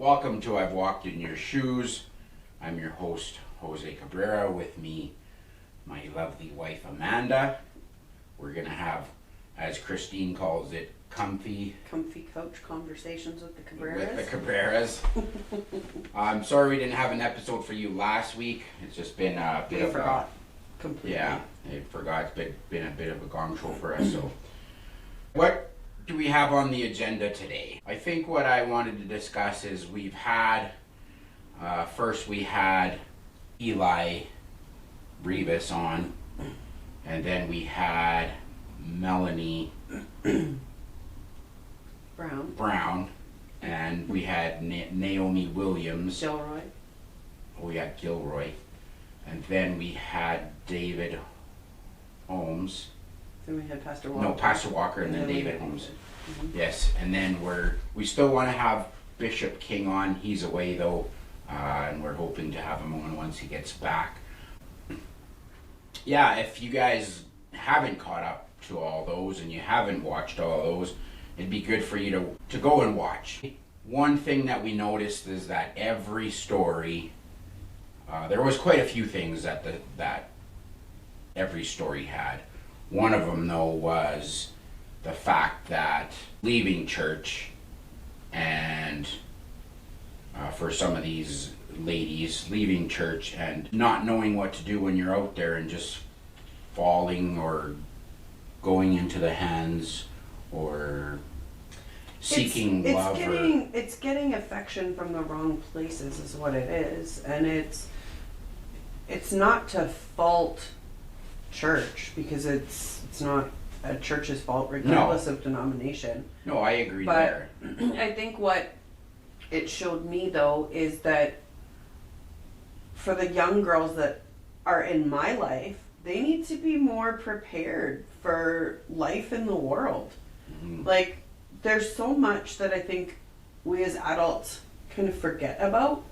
Welcome to I've Walked in Your Shoes. I'm your host, Jose Cabrera. With me, my lovely wife, Amanda. We're going to have, as Christine calls it, comfy couch conversations with the Cabreras. With the Cabreras. I'm sorry we didn't have an episode for you last week. It's just been a bit of forgot completely. Yeah, I forgot. It's been a bit of a gong show for us. So, what do we have on the agenda today? I think what I wanted to discuss is we've had, first we had Eli Rivas on, and then we had Melanie Brown, and we had Naomi Williams. Gilroy. We had Gilroy, and then we had David Holmes. Then we had Pastor Walker. No, Pastor Walker, and then David Holmes. Mm-hmm. Yes, and then we still want to have Bishop King on. He's away though, and we're hoping to have him on once he gets back. Yeah, if you guys haven't caught up to all those and you haven't watched all those, it'd be good for you to go and watch. One thing that we noticed is that every story, there was quite a few things that every story had. One of them though was the fact that leaving church, and for some of these ladies, leaving church and not knowing what to do when you're out there and just falling or going into the hands or seeking love. It's getting affection from the wrong places is what it is. And it's not to fault church, because it's not a church's fault regardless of denomination. No, I agree there. I think what it showed me though is that for the young girls that are in my life, they need to be more prepared for life in the world. Mm-hmm. Like, there's so much that I think we as adults kind of forget about.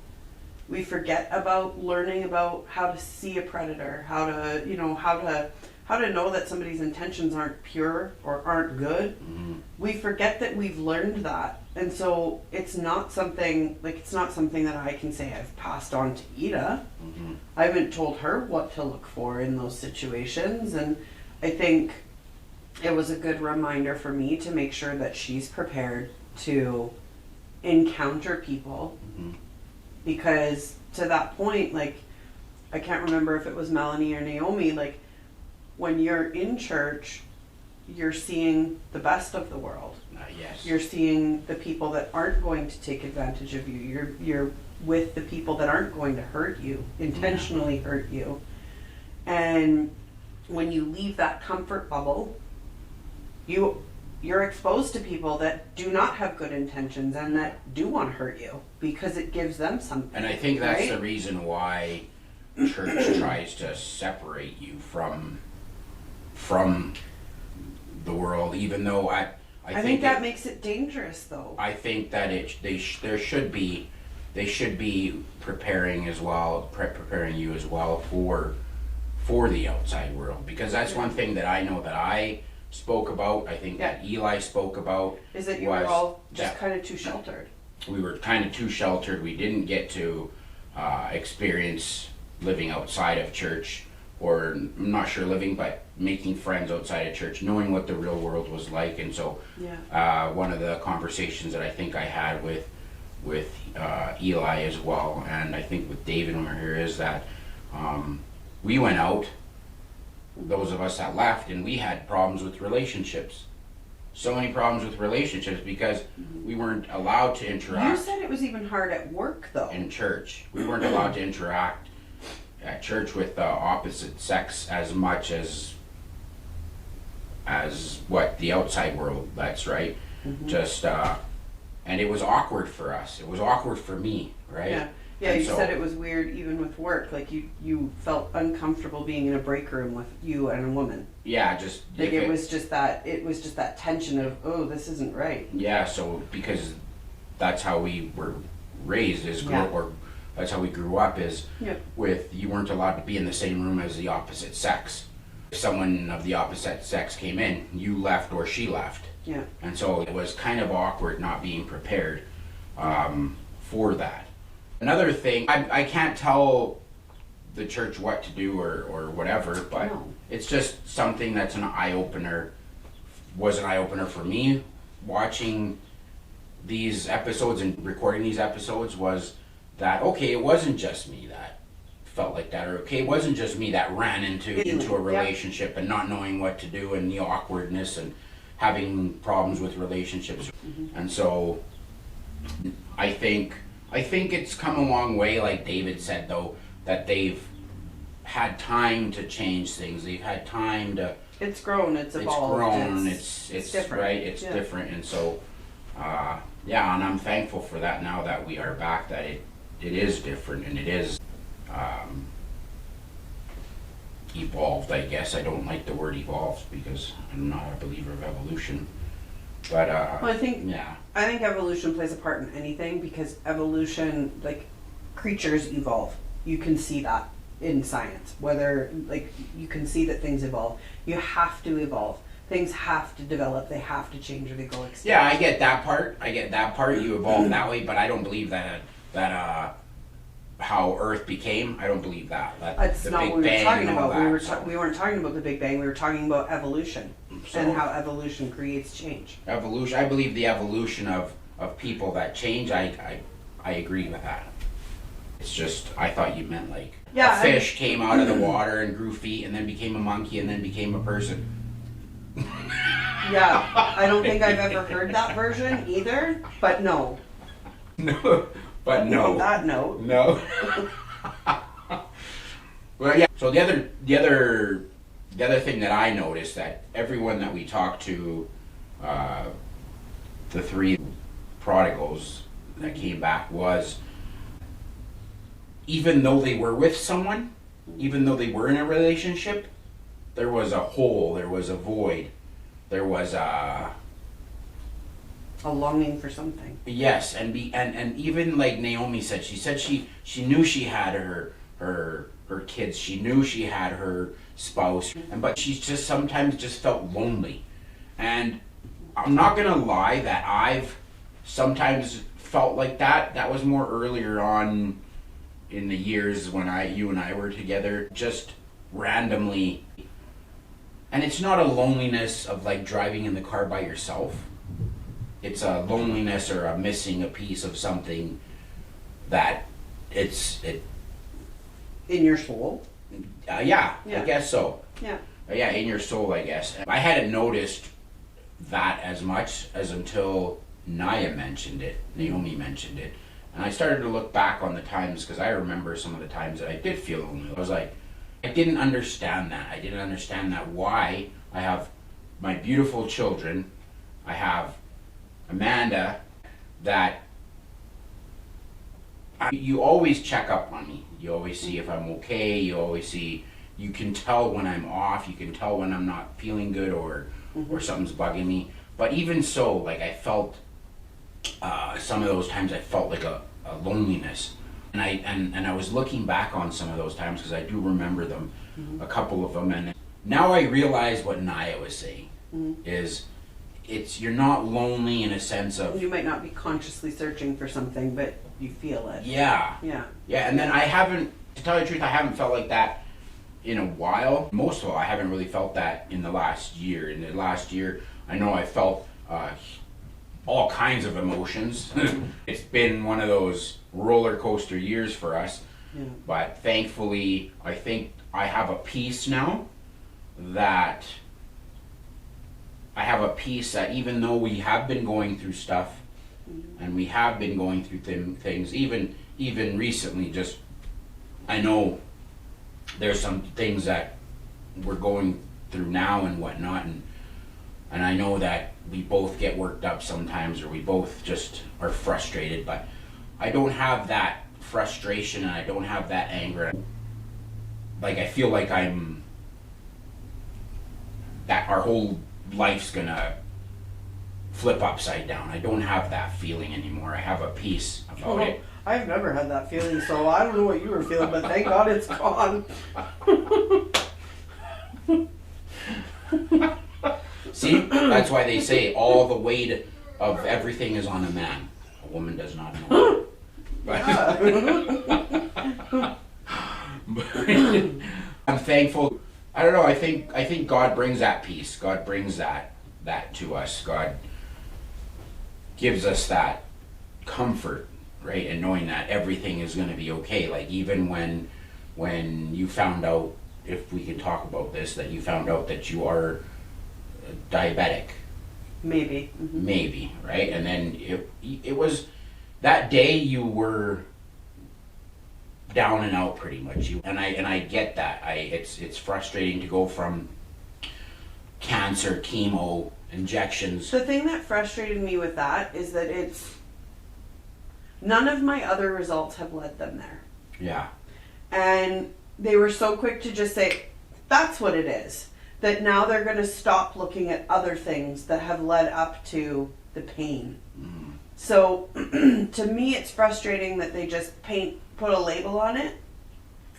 We forget about learning about how to see a predator, how to know that somebody's intentions aren't pure or aren't good. Mm-hmm. We forget that we've learned that. And so it's not something that I can say I've passed on to Ida. Mm-hmm. I haven't told her what to look for in those situations, and I think it was a good reminder for me to make sure that she's prepared to encounter people. Mm-hmm. Because to that point, like, I can't remember if it was Melanie or Naomi, like, when you're in church, you're seeing the best of the world. Yes. You're seeing the people that aren't going to take advantage of you. You're with the people that aren't going to hurt you, intentionally hurt you. And when you leave that comfort bubble, you're exposed to people that do not have good intentions and that do want to hurt you, because it gives them something. And I think that's the reason why church tries to separate you from the world, even though I think that makes it dangerous though. I think that they should be preparing you as well for the outside world, because that's one thing that I know that I spoke about. I think that Eli spoke about is that you were all just kind of too sheltered. We were kind of too sheltered. We didn't get to experience living outside of church, or I'm not sure living, but making friends outside of church, knowing what the real world was like. And so one of the conversations that I think I had with Eli as well, and I think with David when we were here, is that we went out, those of us that left, and we had problems with relationships. So many problems with relationships because we weren't allowed to interact. You said it was even hard at work though. In church. We weren't allowed to interact at church with the opposite sex as much as what the outside world lets, right? Mm-hmm. Just and it was awkward for us. It was awkward for me, right? Yeah, you said it was weird even with work. Like you felt uncomfortable being in a break room with you and a woman. Yeah, just like it was just that tension of, oh, this isn't right. Yeah, so because that's how we were raised, or that's how we grew up, is with, you weren't allowed to be in the same room as the opposite sex. If someone of the opposite sex came in, you left or she left. Yeah. And so it was kind of awkward not being prepared for that. Another thing, I can't tell the church what to do or whatever, but No. it's just something that's an eye-opener, was an eye-opener for me watching these episodes and recording these episodes, was that, okay, it wasn't just me that felt like that, or okay, it wasn't just me that ran into a relationship and not knowing what to do and the awkwardness and having problems with relationships. And so I think it's come a long way, like David said, though, that they've had time to change things. They've had time to. It's grown. It's evolved. It's grown. It's different. Right. It's different, and so yeah, and I'm thankful for that now that we are back. That it is different and it is evolved. I guess I don't like the word evolved because I'm not a believer of evolution. But well, I think yeah. I think evolution plays a part in anything, because evolution, like, creatures evolve. You can see that in science. Whether, like, you can see that things evolve. You have to evolve. Things have to develop. They have to change or they go extinct. Yeah, I get that part. You evolve that way, but I don't believe that how Earth became. I don't believe that. That's the not Big what we were Bang talking and all about. that, We weren't talking about the Big Bang. We were talking about evolution So- and how evolution creates change. Evolution. I believe the evolution of people that change. I agree with that. It's just I thought you meant like a fish came out of the water and grew feet and then became a monkey and then became a person. Yeah, I don't think I've ever heard that version either. But no. No, but no. On that note. No. Well, yeah. So the other thing that I noticed, that everyone that we talked to, the three prodigals that came back, was even though they were with someone, even though they were in a relationship, there was a hole, there was a void, there was a longing for something. yes, and even like Naomi said, she knew she had her kids, she knew she had her spouse, but she just sometimes just felt lonely. And I'm not gonna lie that I've sometimes felt like that. That was more earlier on in the years when you and I were together, just randomly. And it's not a loneliness of like driving in the car by yourself. It's a loneliness or a missing a piece of something that it. In your soul? Yeah, I guess so. Yeah. Yeah, in your soul, I guess. I hadn't noticed that as much as until Naomi mentioned it. And I started to look back on the times, because I remember some of the times that I did feel lonely. I was like, I didn't understand that. I didn't understand that why I have my beautiful children. I have Amanda, that you always check up on me. You always see if I'm okay. You can tell when I'm off. You can tell when I'm not feeling good or something's bugging me. But even so, like, I felt some of those times I felt like a loneliness. And I was looking back on some of those times, because I do remember them, a couple of them, and now I realize what Naya was saying is you're not lonely in a sense of, You might not be consciously searching for something, but you feel it. yeah, and then to tell you the truth, I haven't felt like that in a while. Most of all, I haven't really felt that in the last year. In the last year, I know I felt all kinds of emotions. It's been one of those roller coaster years for us, but thankfully I think I have a peace now, that even though we have been going through stuff and we have been going through things, even recently, just I know there's some things that we're going through now and whatnot, and I know that we both get worked up sometimes, or we both just are frustrated, but I don't have that frustration and I don't have that anger. Like, I feel like that our whole life's gonna flip upside down. I don't have that feeling anymore. I have a peace about it. I've never had that feeling, so I don't know what you were feeling, but thank God it's gone. See, that's why they say all the weight of everything is on a man. A woman does not know. But, Yeah. but I'm thankful. I don't know. I think God brings that peace. God brings that to us. God gives us that comfort, right? And knowing that everything is going to be okay. Like even when you found out, if we can talk about this, that you found out that you are diabetic. Maybe. Mm-hmm. Maybe, right? And then it was that day you were down and out pretty much. And I get that. It's frustrating to go from cancer, chemo, injections. The thing that frustrated me with that is that none of my other results have led them there. Yeah. And they were so quick to just say, that's what it is. That now they're going to stop looking at other things that have led up to the pain. So to me, it's frustrating that they just put a label on it,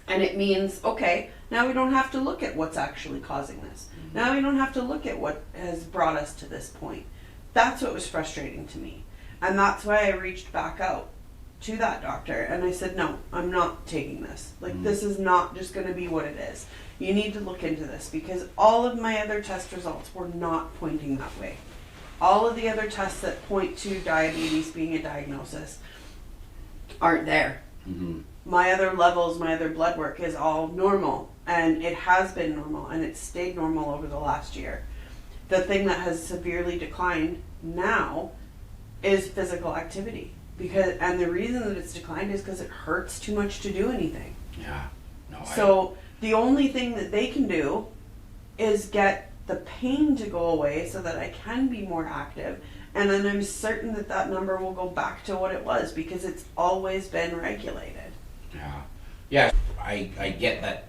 and it means, okay, now we don't have to look at what's actually causing this. Now we don't have to look at what has brought us to this point. That's what was frustrating to me. And that's why I reached back out to that doctor and I said, no, I'm not taking this. Like, this is not just going to be what it is. You need to look into this, because all of my other test results were not pointing that way. All of the other tests that point to diabetes being a diagnosis aren't there. Mm-hmm. My other levels, my other blood work is all normal, and it has been normal, and it's stayed normal over the last year. The thing that has severely declined now is physical activity, and the reason that it's declined is because it hurts too much to do anything. Yeah. No. So the only thing that they can do is get the pain to go away so that I can be more active. And then I'm certain that that number will go back to what it was, because it's always been regulated. Yeah. Yeah. I get that.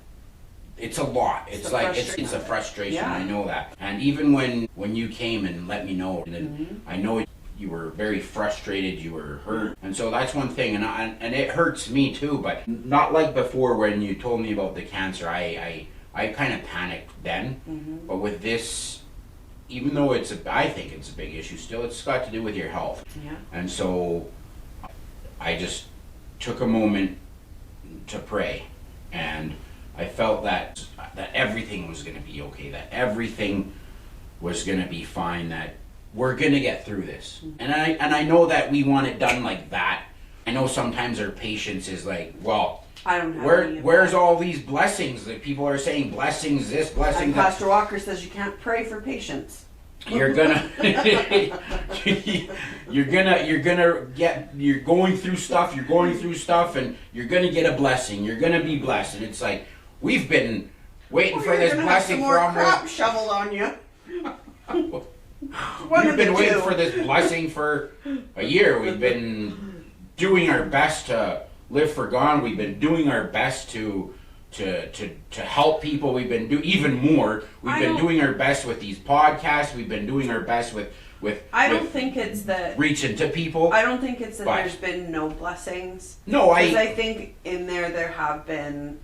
It's a lot. It's like it's a frustration. Yeah. I know that. And even when you came and let me know, and then I know you were very frustrated. You were hurt, and so that's one thing. And it hurts me too, but not like before when you told me about the cancer. I kind of panicked then, but with this, even though I think it's a big issue, still it's got to do with your health. Yeah. And so I just took a moment to pray, and I felt that everything was going to be okay, that everything was going to be fine, that we're going to get through this. And I know that we want it done like that. I know sometimes our patience is like, well, I don't have where's all these blessings that people are saying, blessings this, blessings and that. Pastor Walker says you can't pray for patience. You're gonna you're going through stuff, and you're gonna get a blessing. You're gonna be blessed. And it's like, we've been waiting for this blessing for almost crap shoveled on you. We've been waiting for this blessing for a year. We've been doing our best to live for God. We've been doing our best to help people. We've been even more. We've been doing our best with these podcasts. We've been doing our best with I don't think it's that reaching to people. I don't think it's that there's been no blessings. No, I think in there have been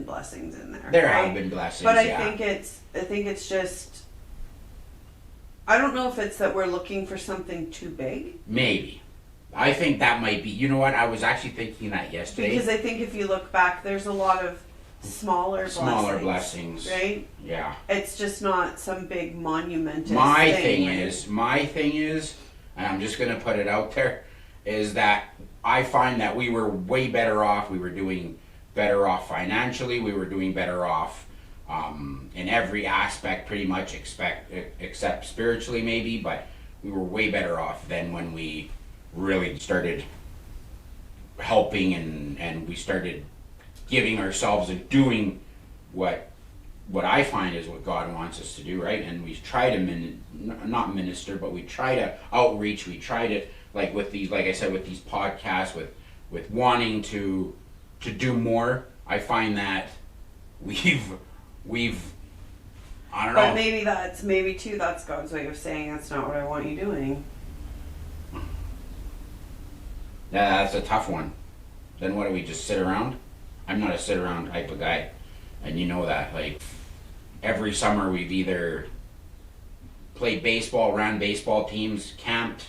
blessings in there. There have been blessings, but I think it's just, I don't know if it's that we're looking for something too big. Maybe. I think that might be. You know what? I was actually thinking that yesterday. Because I think if you look back, there's a lot of smaller blessings. Right? Yeah. It's just not some big monumentous My thing is, and I'm just going to put it out there, is that I find that we were way better off. We were doing better off financially. We were doing better off in every aspect, pretty much, except spiritually maybe, but we were way better off than when we really started helping and we started giving ourselves and doing what I find is what God wants us to do, right? And we try to not minister, but we try to outreach. We try to, like with these, like I said, with these podcasts, with wanting to do more. I find that we've I don't know. But maybe that's God's way of saying that's not what I want you doing. Yeah, that's a tough one. Then what do we just sit around? I'm not a sit around type of guy, and you know that. Like every summer we've either played baseball, ran baseball teams, camped,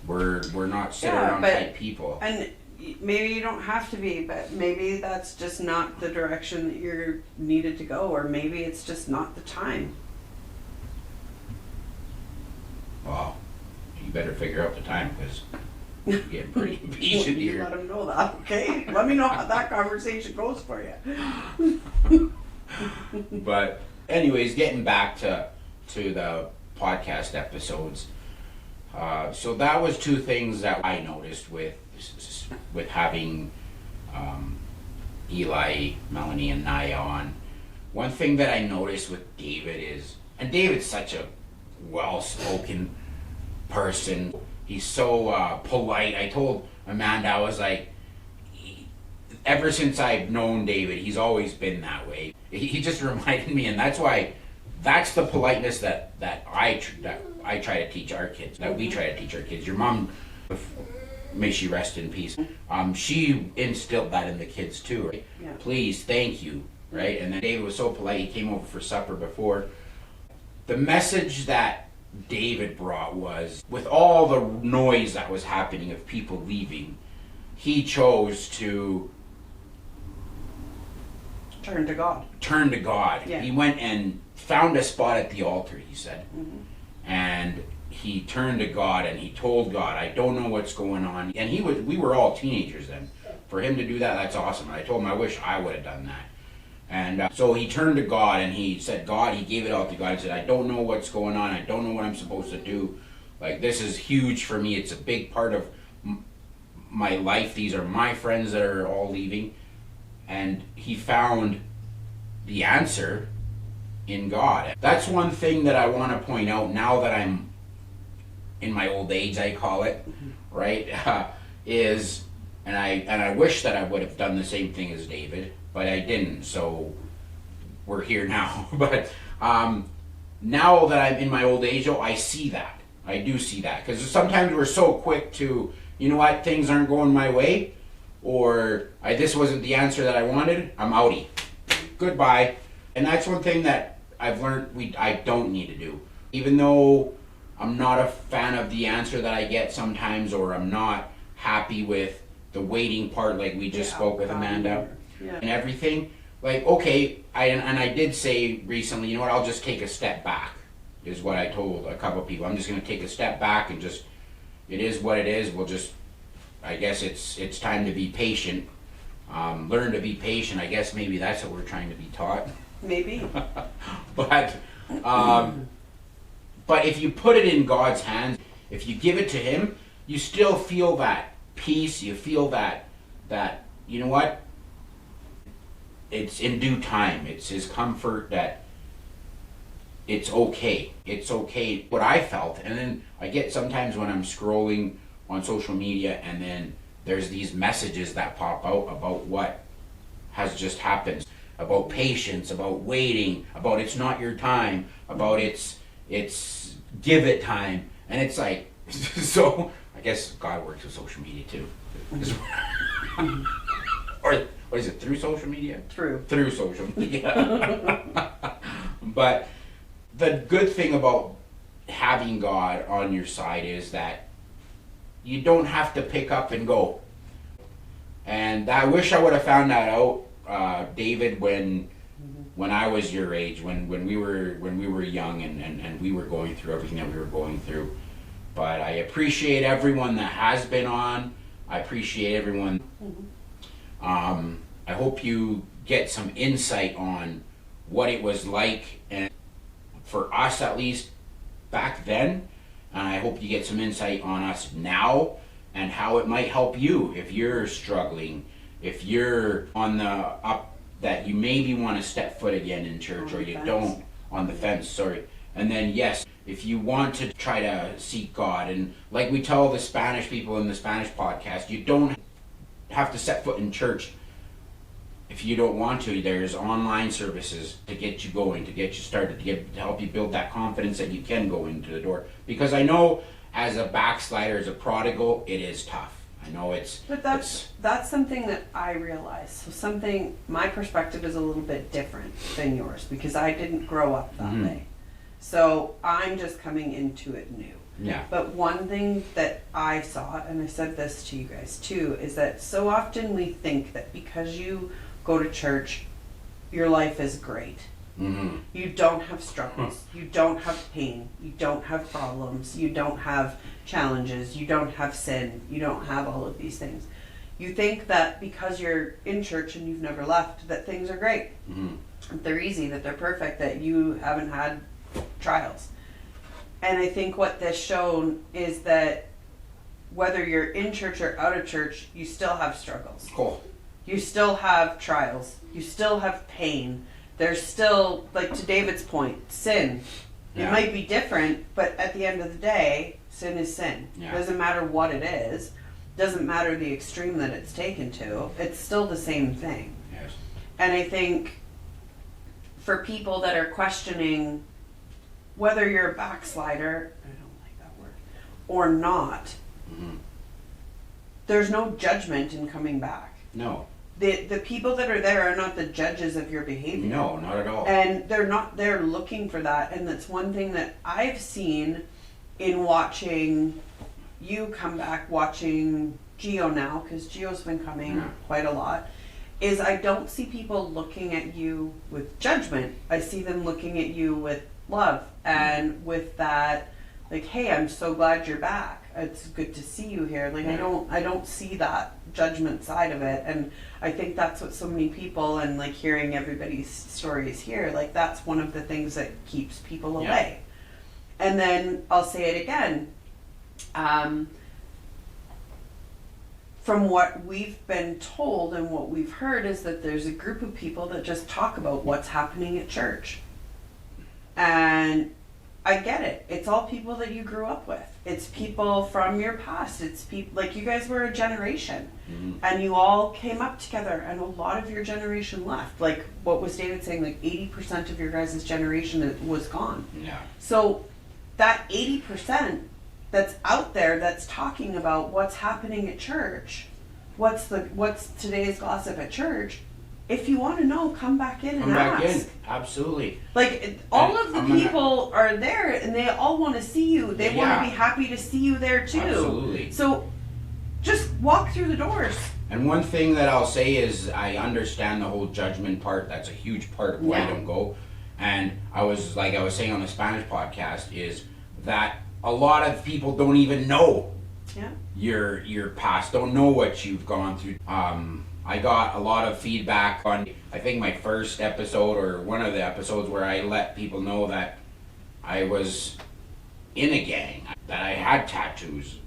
We're not sit around type people. And maybe you don't have to be, but maybe that's just not the direction that you're needed to go, or maybe it's just not the time. Well, you better figure out the time, because you're getting pretty impatient You here. let them know that, okay? Let me know how that conversation goes for you. But anyways, getting back to the podcast episodes. So that was two things that I noticed with having Eli, Melanie, and Naya on. One thing that I noticed with David is, and David's such a well-spoken person. He's so polite. I told Amanda, I was like, ever since I've known David, he's always been that way. He just reminded me, and that's the politeness that I try to teach our kids, that we try to teach our kids. Your mom, may she rest in peace, she instilled that in the kids too, right? Yeah. Please, thank you, right? And then David was so polite, he came over for supper before. The message that David brought was, with all the noise that was happening of people leaving, he chose to Turn to God. Turn to God. Yeah. He went and found a spot at the altar, he said. Mm-hmm. And he turned to God and he told God, I don't know what's going on. And we were all teenagers then. For him to do that, that's awesome. And I told him I wish I would have done that. And so he turned to God and he said, God, he gave it out to God and said, I don't know what's going on. I don't know what I'm supposed to do. Like, this is huge for me. It's a big part of my life. These are my friends that are all leaving. And he found the answer in God. That's one thing that I want to point out now that I'm in my old age, I call it, right? Is, and I wish that I would have done the same thing as David, but I didn't. So we're here now. But now that I'm in my old age, though, I see that. I do see that, because sometimes we're so quick to, you know what, things aren't going my way, or this wasn't the answer that I wanted, I'm outie. Goodbye. And that's one thing that I've learned I don't need to do. Even though I'm not a fan of the answer that I get sometimes, or I'm not happy with the waiting part, like we just spoke with Amanda, and everything, like, okay, I did say recently, you know what, I'll just take a step back, is what I told a couple people. I'm just going to take a step back and just, it is what it is. We'll just, I guess it's time to be patient. Learn to be patient. I guess maybe that's what we're trying to be taught. Maybe. But if you put it in God's hands, if you give it to Him, you still feel that peace. You feel that you know what? It's in due time. It's His comfort that it's okay. It's okay. What I felt, and then I get sometimes when I'm scrolling on social media, and then there's these messages that pop out about what has just happened, about patience, about waiting, about it's not your time, about it's give it time, and it's like, so I guess God works with social media too. Or what is it, through social media? Through social media. But the good thing about having God on your side is that you don't have to pick up and go. And I wish I would have found that out, David, when I was your age, when we were young and we were going through everything that we were going through. But I appreciate everyone that has been on. I appreciate everyone. I hope you get some insight on what it was like, and for us at least back then. And I hope you get some insight on us now and how it might help you if you're struggling, if you're on the up, that you maybe want to step foot again in church, or you don't, on the fence, sorry. And then yes, if you want to try to seek God, and like we tell the Spanish people in the Spanish podcast, you don't have to set foot in church if you don't want to. There's online services to get you going, to get you started, to help you build that confidence that you can go into the door. Because I know as a backslider, as a prodigal, it is tough. I know it's... But that's something that I realize. So my perspective is a little bit different than yours, because I didn't grow up that way. So I'm just coming into it new. Yeah. But one thing that I saw, and I said this to you guys too, is that so often we think that because you go to church, your life is great. Mm-hmm. You don't have struggles. You don't have pain. You don't have problems. You don't have challenges. You don't have sin. You don't have all of these things. You think that because you're in church and you've never left, that things are great. Mm-hmm. That they're easy, that they're perfect, that you haven't had trials. And I think what this shown is that whether you're in church or out of church, you still have struggles. Cool. You still have trials. You still have pain. There's still, like to David's point, sin. Yeah. It might be different, but at the end of the day, sin is sin. Yeah. Doesn't matter what it is. Doesn't matter the extreme that it's taken to. It's still the same thing. Yes. And I think for people that are questioning whether you're a backslider, I don't like that word, or not, Mm-hmm. there's no judgment in coming back. No. The people that are there are not the judges of your behavior. No, not at all. And they're not there looking for that. And that's one thing that I've seen in watching you come back, watching Geo now, because Geo's been coming quite a lot, is I don't see people looking at you with judgment. I see them looking at you with love and with that, like, hey, I'm so glad you're back. It's good to see you here. Like, I don't see that judgment side of it. And I think that's what so many people, and like hearing everybody's stories here, like that's one of the things that keeps people away. And then I'll say it again. From what we've been told and what we've heard is that there's a group of people that just talk about what's happening at church. And I get it. It's all people that you grew up with. It's people from your past. It's people, like you guys were a generation. Mm-hmm. And you all came up together and a lot of your generation left. Like what was David saying, like 80% of your guys' generation was gone. Yeah. So that 80% that's out there that's talking about what's happening at church, what's today's gossip at church, if you want to know, come back in and ask. Come back in, absolutely. Like all of the people are there and they all want to see you. They want to be happy to see you there too. Absolutely. So just walk through the doors. And one thing that I'll say is I understand the whole judgment part. That's a huge part of why I don't go. And I was saying on the Spanish podcast is that a lot of people don't even know your past, don't know what you've gone through. I got a lot of feedback on, I think my first episode or one of the episodes where I let people know that I was in a gang, that I had tattoos.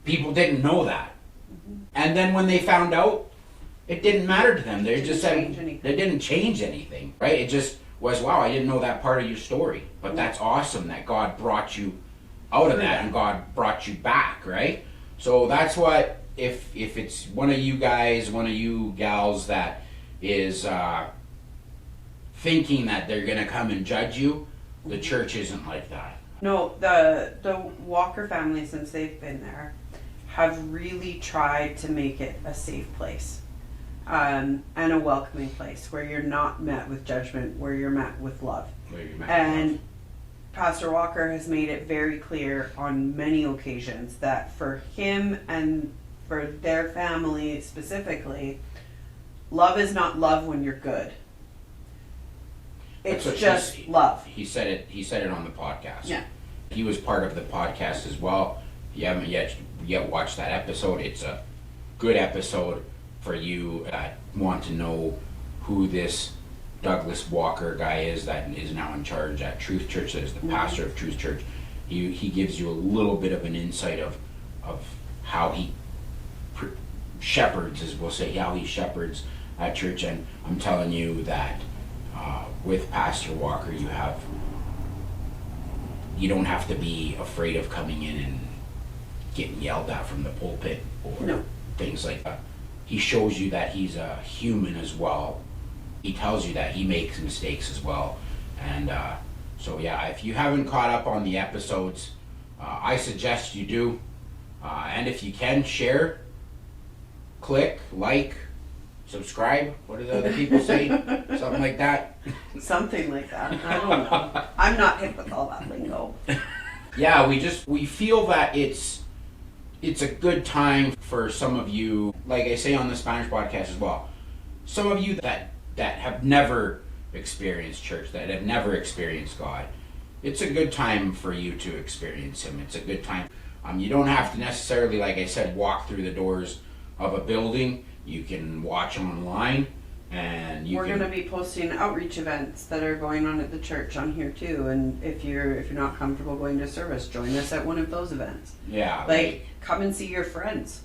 People didn't know that. Mm-hmm. And then when they found out, it didn't matter to them. They just said it didn't change anything, right? It just was, wow, I didn't know that part of your story. But that's awesome that God brought you out of that and God brought you back, right? So that's what, if it's one of you guys, one of you gals that is thinking that they're going to come and judge you, the church isn't like that. No, the Walker family, since they've been there, have really tried to make it a safe place and a welcoming place where you're not met with judgment, where you're met with love. And Pastor Walker has made it very clear on many occasions that for him and for their family specifically, love is not love when you're good. It's just love. He said it on the podcast. Yeah. He was part of the podcast as well. If you haven't yet watched that episode, it's a good episode for you that want to know who this Douglas Walker guy is that is now in charge at Truth Church, that is the pastor of Truth Church. He gives you a little bit of an insight of how he shepherds, as we'll say, how he shepherds at church. And I'm telling you that with Pastor Walker, you don't have to be afraid of coming in and getting yelled at from the pulpit or things like that. He shows you that he's a human as well. He tells you that he makes mistakes as well. And so yeah, if you haven't caught up on the episodes, I suggest you do. And if you can, share, click, like, subscribe. What do the other people say? Something like that? Something like that. I don't know. I'm not hip with all that lingo. Yeah, we feel that it's a good time for some of you, like I say on the Spanish podcast as well, some of you that have never experienced church, that have never experienced God. It's a good time for you to experience Him. It's a good time. You don't have to necessarily, like I said, walk through the doors of a building. You can watch online, and we're going to be posting outreach events that are going on at the church on here too. And if you're not comfortable going to service, join us at one of those events. Yeah, like come and see your friends.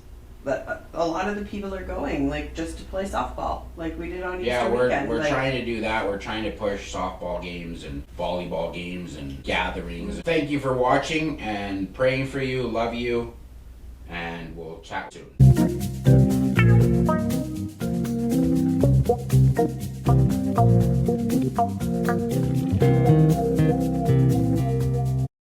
A lot of the people are going like just to play softball, like we did on Easter weekend. We're trying to do that. We're trying to push softball games and volleyball games and gatherings. Thank you for watching and praying for you. Love you, and we'll chat soon.